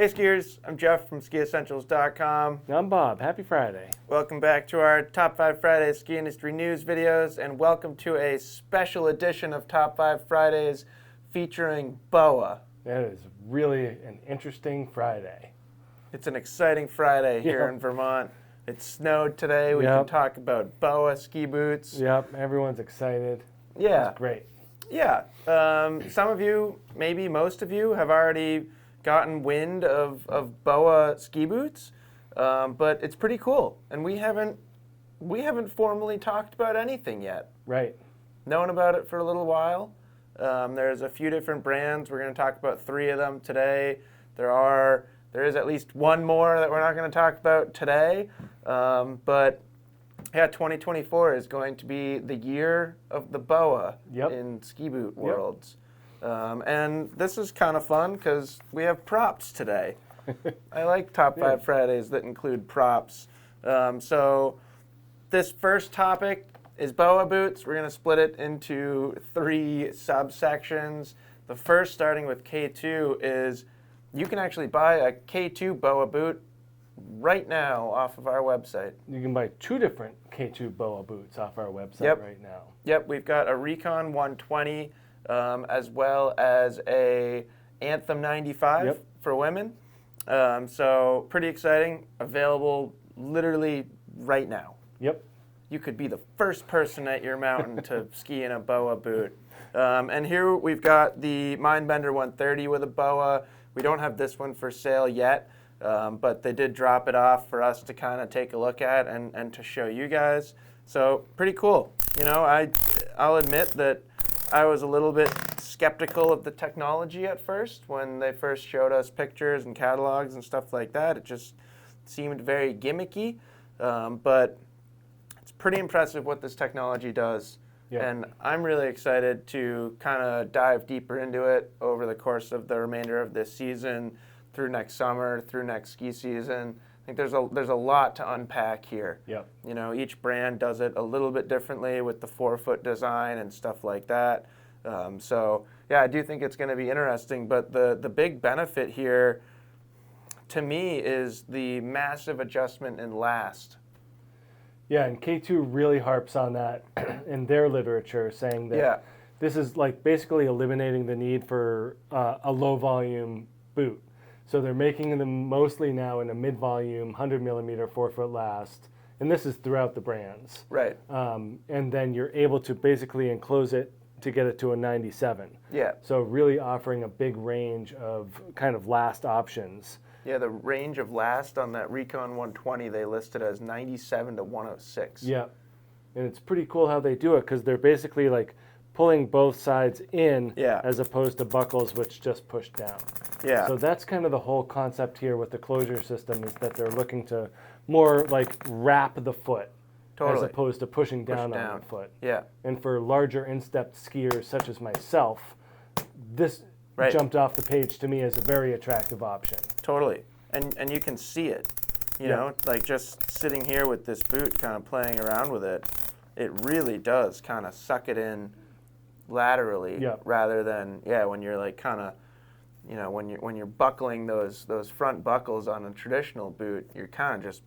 Hey skiers, I'm Jeff from SkiEssentials.com. I'm Bob. Happy Friday. Welcome back to our Top 5 Fridays ski industry news videos, and welcome to a special edition of Top 5 Fridays featuring BOA. That is really an interesting Friday. It's an exciting Friday here in Vermont. It snowed today. We can talk about BOA Ski Boots. Yep, everyone's excited. Yeah. It's great. Yeah. Some of you, maybe most of you, have already gotten wind of BOA Ski Boots, but it's pretty cool. And we haven't formally talked about anything yet. Right. Known about it for a little while. There's a few different brands. We're going to talk about 3 of them today. There is at least one more that we're not going to talk about today. But yeah, 2024 is going to be the year of the BOA in ski boot worlds. And this is kind of fun because we have props today. I like Top 5 Fridays that include props. So this first topic is BOA boots. We're going to split it into 3 subsections. The first, starting with K2, is you can actually buy a K2 BOA boot right now off of our website. You can buy 2 different K2 BOA boots off our website right now. Yep, we've got a Recon 120 as well as a Anthem 95 for women. So pretty exciting, available literally right now. Yep. You could be the first person at your mountain to ski in a BOA boot. And here we've got the Mindbender 130 with a BOA. We don't have this one for sale yet, but they did drop it off for us to kind of take a look at and to show you guys. So pretty cool. You know, I'll admit that I was a little bit skeptical of the technology at first when they first showed us pictures and catalogs and stuff like that. It just seemed very gimmicky, but it's pretty impressive what this technology does. And I'm really excited to kind of dive deeper into it over the course of the remainder of this season, through next summer, through next ski season. I think there's a lot to unpack here. Yep. You know, each brand does it a little bit differently with the forefoot design and stuff like that. So yeah, I do think it's going to be interesting. But the big benefit here, to me, is the massive adjustment in last. Yeah, and K2 really harps on that in their literature, saying that this is like basically eliminating the need for a low volume boot. So they're making them mostly now in a mid-volume 100 millimeter forefoot last, and this is throughout the brands. Right. And then you're able to basically enclose it to get it to a 97. Yeah. So really offering a big range of kind of last options. Yeah, the range of last on that Recon 120 they listed as 97 to 106. Yeah, and it's pretty cool how they do it because they're basically like pulling both sides in as opposed to buckles which just push down. Yeah. So that's kind of the whole concept here with the closure system, is that they're looking to more like wrap the foot as opposed to pushing down on the foot. Yeah. And for larger instep skiers such as myself, this jumped off the page to me as a very attractive option. Totally. And you can see it. You know, like just sitting here with this boot kind of playing around with it, it really does kind of suck it in laterally rather than when you're like kind of, you know, when you're buckling those front buckles on a traditional boot, you're kind of just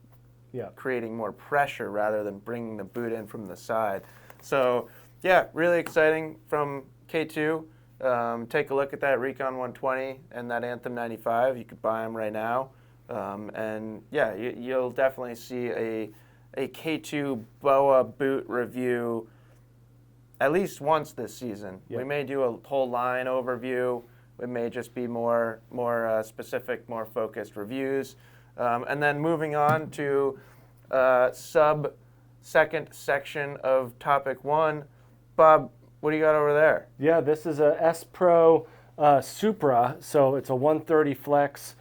creating more pressure rather than bringing the boot in from the side. So yeah, really exciting from K2. Take a look at that Recon 120 and that Anthem 95. You could buy them right now. And yeah, you'll definitely see a K2 BOA boot review at least once this season. We may do a whole line overview. It may just be more specific, more focused reviews. And then moving on to second section of topic 1, Bob, what do you got over there? Yeah, this is a S Pro Supra, so it's a 130 flex.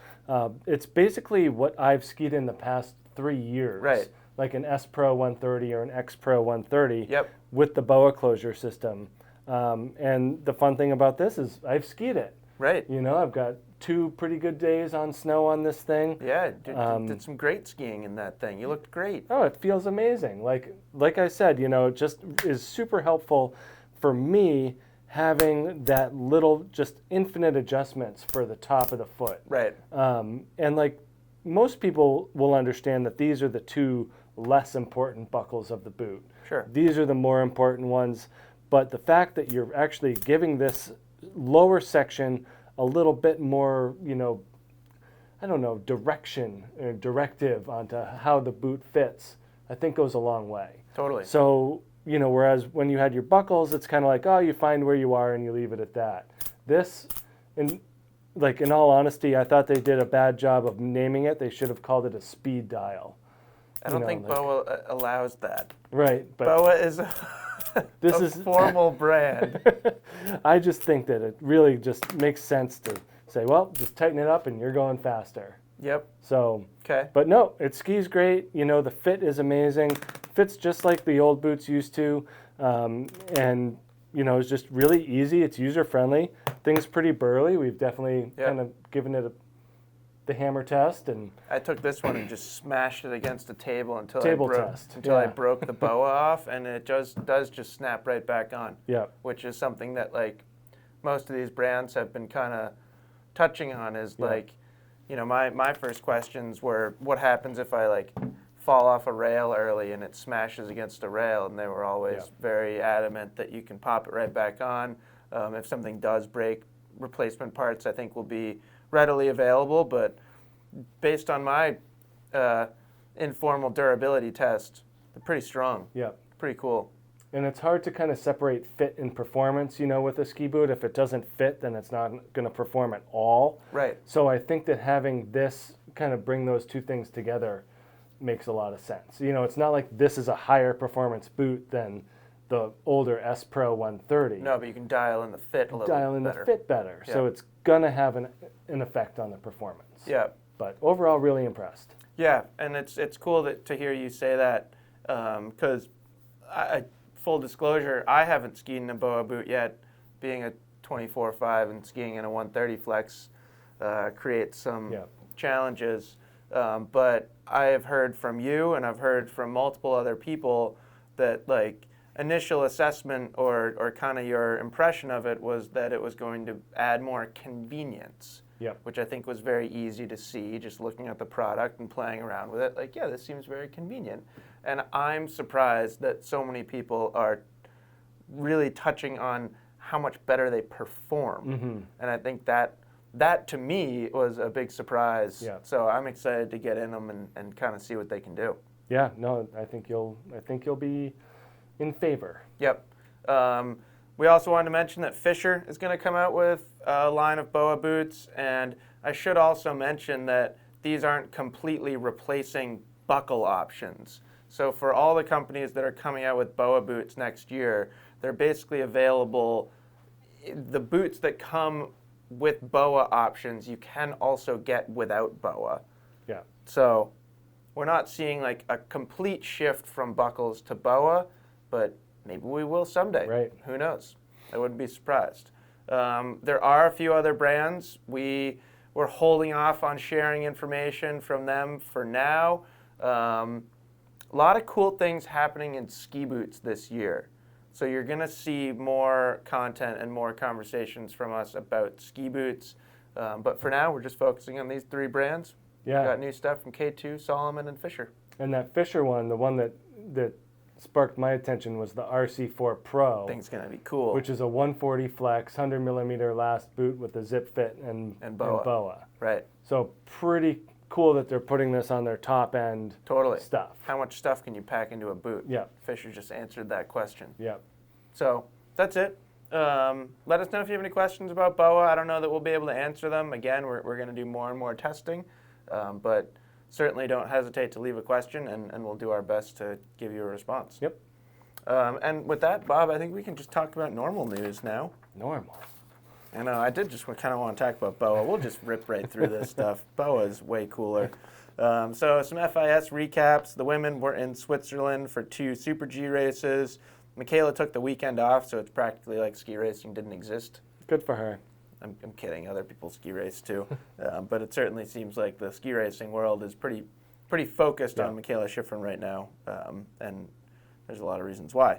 It's basically what I've skied in the past 3 years. Right. Like an S Pro 130 or an X Pro 130 Yep. with the BOA closure system. And the fun thing about this is I've skied it. Right. You know, I've got 2 pretty good days on snow on this thing. Yeah, did some great skiing in that thing. You looked great. Oh, it feels amazing. Like I said, you know, it just is super helpful for me having that little, just infinite adjustments for the top of the foot. Right. And like most people will understand that these are the two less important buckles of the boot. Sure. These are the more important ones, but the fact that you're actually giving this lower section a little bit more, I don't know, direction or directive onto how the boot fits, I think goes a long way. Totally. So, whereas when you had your buckles, it's kind of like, oh, you find where you are and you leave it at that. This, in all honesty, I thought they did a bad job of naming it. They should have called it a speed dial. I don't think BOA allows that. Right. But BOA is a formal brand. I just think that it really just makes sense to say, well, just tighten it up and you're going faster. Yep. So, okay. But no, it skis great. The fit is amazing. Fits just like the old boots used to. And, it's just really easy. It's user-friendly. Thing's pretty burly. We've definitely kind of given it the hammer test. And I took this one and just smashed it against the table until I broke the BOA off, and it does just snap right back on. Yeah. Which is something that most of these brands have been kind of touching on is my first questions were, what happens if I fall off a rail early and it smashes against a rail? And they were always very adamant that you can pop it right back on. If something does break, replacement parts I think will be readily available, but based on my informal durability test, they're pretty strong. Yeah. Pretty cool. And it's hard to kind of separate fit and performance, with a ski boot. If it doesn't fit, then it's not going to perform at all. Right. So I think that having this kind of bring those two things together makes a lot of sense. It's not like this is a higher performance boot than the older S Pro 130. No, but you can dial in the fit a little better. The fit better. Yeah. So it's going to have an effect on the performance. Yeah. But overall, really impressed. Yeah, and it's cool to hear you say that because full disclosure, I haven't skied in a BOA boot yet. Being a 24/5 and skiing in a 130 flex creates some challenges. But I have heard from you, and I've heard from multiple other people that initial assessment or kind of your impression of it was that it was going to add more convenience. Yep. Which I think was very easy to see just looking at the product and playing around with it. This seems very convenient. And I'm surprised that so many people are really touching on how much better they perform. Mm-hmm. And I think that to me was a big surprise. Yeah. So I'm excited to get in them and kind of see what they can do. Yeah, no, I think you'll be in favor. Yep. We also wanted to mention that Fisher is going to come out with a line of BOA boots, and I should also mention that these aren't completely replacing buckle options. So for all the companies that are coming out with BOA boots next year, they're basically available. The boots that come with BOA options, you can also get without BOA. Yeah. So we're not seeing a complete shift from buckles to BOA, but maybe we will someday. Right. Who knows? I wouldn't be surprised. There are a few other brands. We're holding off on sharing information from them for now. A lot of cool things happening in ski boots this year. So you're going to see more content and more conversations from us about ski boots. But for now, we're just focusing on these three brands. Yeah. We've got new stuff from K2, Solomon, and Fisher. And that Fisher one, the one that sparked my attention was the RC4 Pro. I think it's going to be cool. Which is a 140 flex, 100 millimeter last boot with a zip fit and BOA. Right. So pretty cool that they're putting this on their top end stuff. How much stuff can you pack into a boot? Yeah. Fisher just answered that question. Yeah. So that's it. Let us know if you have any questions about BOA. I don't know that we'll be able to answer them. Again, we're going to do more and more testing, but certainly don't hesitate to leave a question, and we'll do our best to give you a response. Yep. And with that, Bob, I think we can just talk about normal news now. Normal. I know, I did just kind of want to talk about BOA. We'll just rip right through this stuff. BOA is way cooler. So some FIS recaps. The women were in Switzerland for 2 Super G races. Michaela took the weekend off, so it's practically like ski racing didn't exist. Good for her. I'm kidding. Other people ski race too. But it certainly seems like the ski racing world is pretty focused on Michaela Schifrin right now. And there's a lot of reasons why.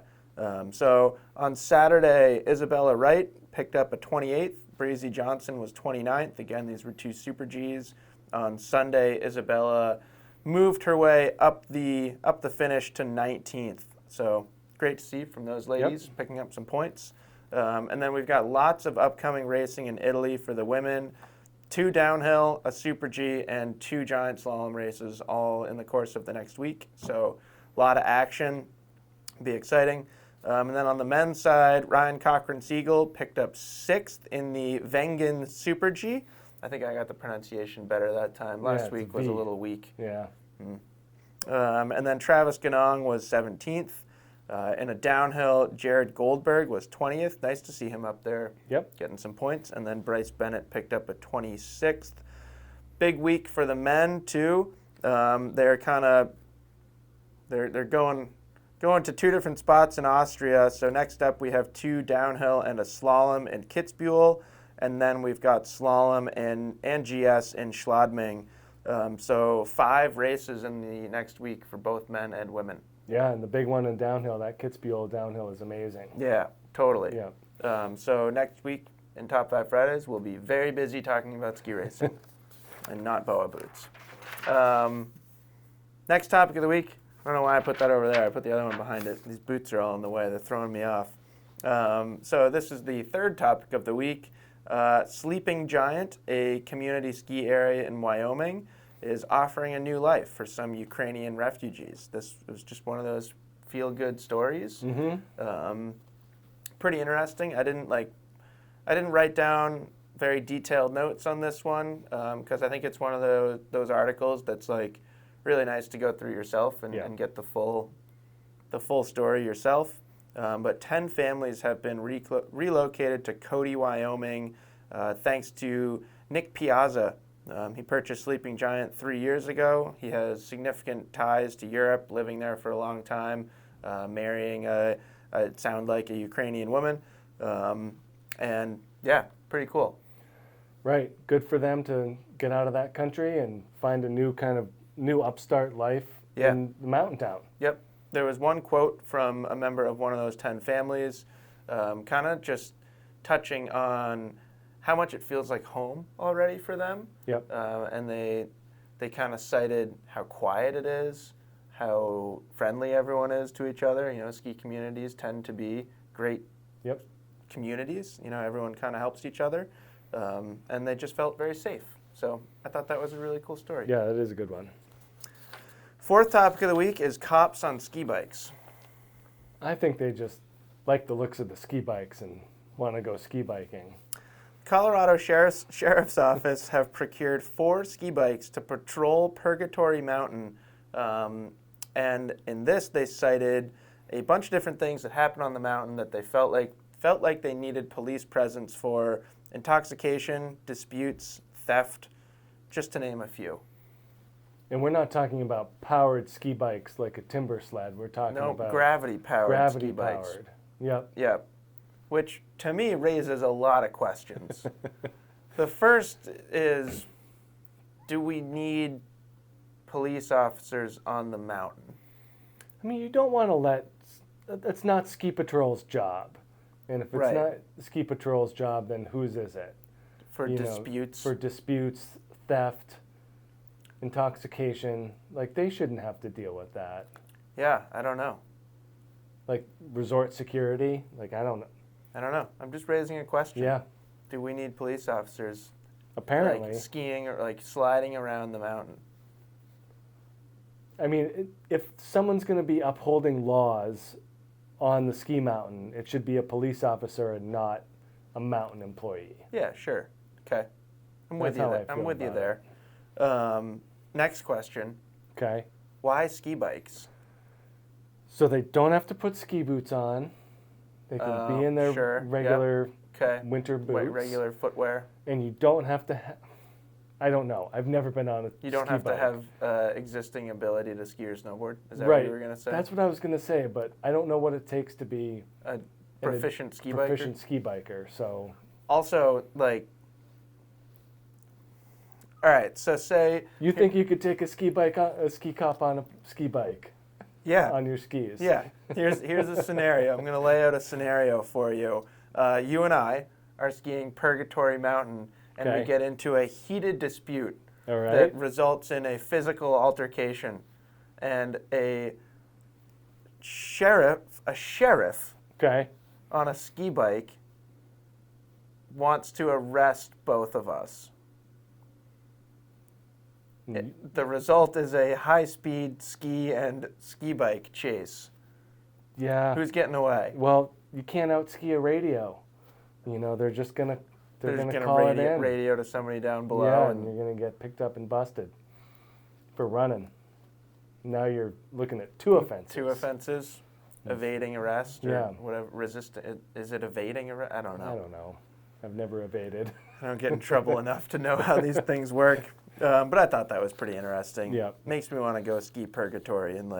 So on Saturday, Isabella Wright picked up a 28th. Breezy Johnson was 29th. Again, these were two Super Gs. On Sunday, Isabella moved her way up the finish to 19th. So great to see from those ladies picking up some points. And then we've got lots of upcoming racing in Italy for the women. 2 downhill, a Super G, and 2 giant slalom races all in the course of the next week. So a lot of action. Be exciting. And then on the men's side, Ryan Cochran-Siegel picked up 6th in the Wengen Super G. I think I got the pronunciation better that time. Last week was a little weak. Yeah. And then Travis Ganong was 17th. In a downhill, Jared Goldberg was 20th. Nice to see him up there getting some points. And then Bryce Bennett picked up a 26th. Big week for the men, too. They're going to 2 different spots in Austria. So next up, we have 2 downhill and a slalom in Kitzbühel. And then we've got slalom and GS in Schladming. So 5 races in the next week for both men and women. Yeah, and the big one in downhill, that Kitzbühel downhill is amazing. Yeah, totally. Yeah. So next week in Top 5 Fridays, we'll be very busy talking about ski racing and not BOA boots. Next topic of the week. I don't know why I put that over there. I put the other one behind it. These boots are all in the way. They're throwing me off. So this is the third topic of the week. Sleeping Giant, a community ski area in Wyoming, is offering a new life for some Ukrainian refugees. This was just one of those feel-good stories. Pretty interesting. I didn't write down very detailed notes on this one because I think it's one of those articles that's like really nice to go through yourself and get the full story yourself. But 10 families have been relocated to Cody, Wyoming, thanks to Nick Piazza. He purchased Sleeping Giant 3 years ago. He has significant ties to Europe, living there for a long time, marrying it sounded like a Ukrainian woman. And yeah, pretty cool. Right. Good for them to get out of that country and find a new upstart life in the mountain town. Yep. There was one quote from a member of one of those 10 families, kind of just touching on how much it feels like home already for them. Yep. And they kind of cited how quiet it is, how friendly everyone is to each other. You know, ski communities tend to be great communities. You know, everyone kind of helps each other. And they just felt very safe. So I thought that was a really cool story. Yeah, that is a good one. Fourth topic of the week is cops on ski bikes. I think they just like the looks of the ski bikes and want to go ski biking. Colorado Sheriff's Office have procured 4 ski bikes to patrol Purgatory Mountain. And in this, they cited a bunch of different things that happened on the mountain that they felt like they needed police presence for: intoxication, disputes, theft, just to name a few. And we're not talking about powered ski bikes like a timber sled. We're talking about gravity-powered ski bikes. Yep. Which, to me, raises a lot of questions. The first is, do we need police officers on the mountain? I mean, you don't want to that's not Ski Patrol's job. And if it's not Ski Patrol's job, then whose is it? For disputes, theft, intoxication. Like, they shouldn't have to deal with that. Yeah, I don't know. Like, resort security? Like, I don't know. I'm just raising a question. Yeah. Do we need police officers? Apparently. Like skiing or like sliding around the mountain? I mean, if someone's going to be upholding laws on the ski mountain, it should be a police officer and not a mountain employee. Yeah, sure. Okay. I'm with you there. Next question. Okay. Why ski bikes? So they don't have to put ski boots on. They can be in their regular winter boots. Regular footwear. And you don't have to I don't know. I've never been on a You don't ski have bike. to have existing ability to ski or snowboard? Is that what you were going to say? That's what I was going to say, but I don't know what it takes to be a proficient ski biker. Proficient ski biker, so... Also, like... All right, so say... You think you could take a ski cop on a ski bike? on your skis. Yeah. Here's a scenario. I'm going to lay out a scenario for you. You and I are skiing Purgatory Mountain, and we get into a heated dispute that results in a physical altercation, and a sheriff on a ski bike wants to arrest both of us. The result is a high-speed ski and ski bike chase. Yeah. Who's getting away? Well, you can't out-ski a radio. You know, they're just gonna call it in. Radio to somebody down below. Yeah, and you're gonna get picked up and busted for running. Now you're looking at 2 offenses. 2 offenses, evading arrest, or whatever. Is it evading arrest? I don't know. I don't know. I've never evaded. I don't get in trouble enough to know how these things work. But I thought that was pretty interesting. Yeah. Makes me want to go ski Purgatory and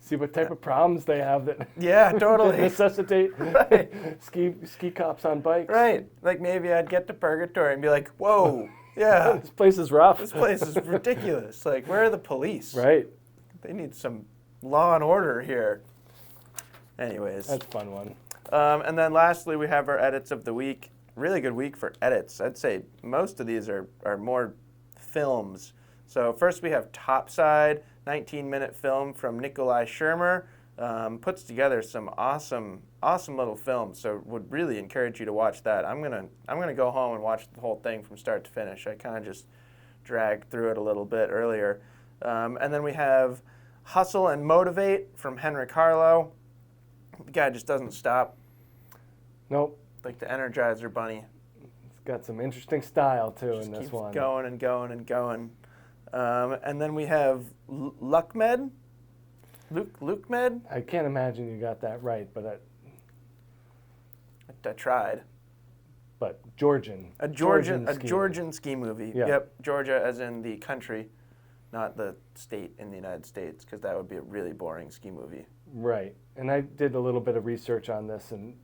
see what type of problems they have that totally necessitate ski cops on bikes. Right. Like maybe I'd get to Purgatory and be like, whoa, yeah. This place is rough. This place is ridiculous. Like, where are the police? Right. They need some law and order here. Anyways. That's a fun one. And then lastly, we have our edits of the week. Really good week for edits. I'd say most of these are more films. So first we have Topside, 19-minute film from Nikolai Shermer. Puts together some awesome little films. So would really encourage you to watch that. I'm gonna go home and watch the whole thing from start to finish. I kind of just dragged through it a little bit earlier. And then we have Hustle and Motivate from Henrik Harlow. The guy just doesn't stop. Nope. Like the Energizer Bunny. It's got some interesting style, too, in this one. Going and going and going. And then we have Luke-Med. Luke-Med? I can't imagine you got that right, but I tried. But Georgian. A Georgian ski movie. Yeah. Yep, Georgia as in the country, not the state in the United States, because that would be a really boring ski movie. Right. And I did a little bit of research on this, and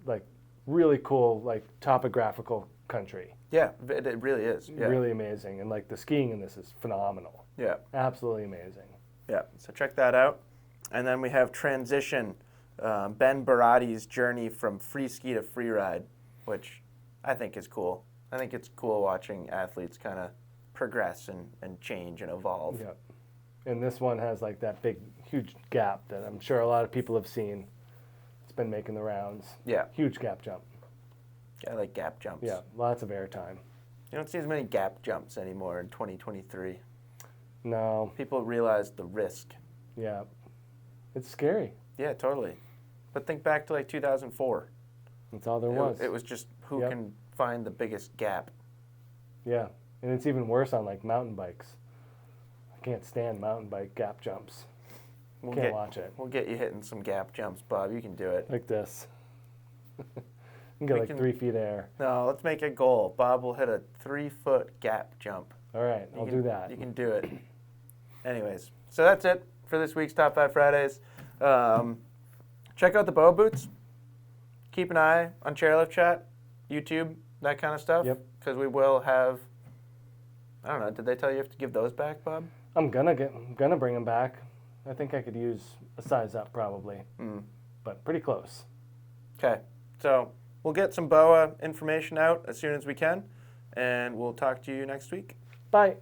really cool, topographical country. Yeah, it really is. Yeah. Really amazing. And the skiing in this is phenomenal. Yeah. Absolutely amazing. Yeah, so check that out. And then we have Transition, Ben Baratti's journey from free ski to free ride, which I think is cool. I think it's cool watching athletes kind of progress and change and evolve. Yeah. And this one has that big, huge gap that I'm sure a lot of people have seen. It's been making the rounds. Yeah. Huge gap jump. I like gap jumps. Yeah, lots of airtime. You don't see as many gap jumps anymore in 2023. No. People realize the risk. Yeah. It's scary. Yeah, totally. But think back to 2004. That's all there was. It was just who can find the biggest gap. Yeah. And it's even worse on mountain bikes. I can't stand mountain bike gap jumps. Can't watch it. We'll get you hitting some gap jumps, Bob. You can do it. Like this. You can get 3 feet air. No, let's make a goal. Bob will hit a 3-foot gap jump. All right, I'll do that. You can do it. Anyways, so that's it for this week's Top 5 Fridays. Check out the BOA Boots. Keep an eye on Chairlift Chat, YouTube, that kind of stuff. Yep. Because we will have, I don't know, did they tell you you have to give those back, Bob? I'm gonna bring them back. I think I could use a size up probably, but pretty close. Okay, so we'll get some BOA information out as soon as we can, and we'll talk to you next week. Bye.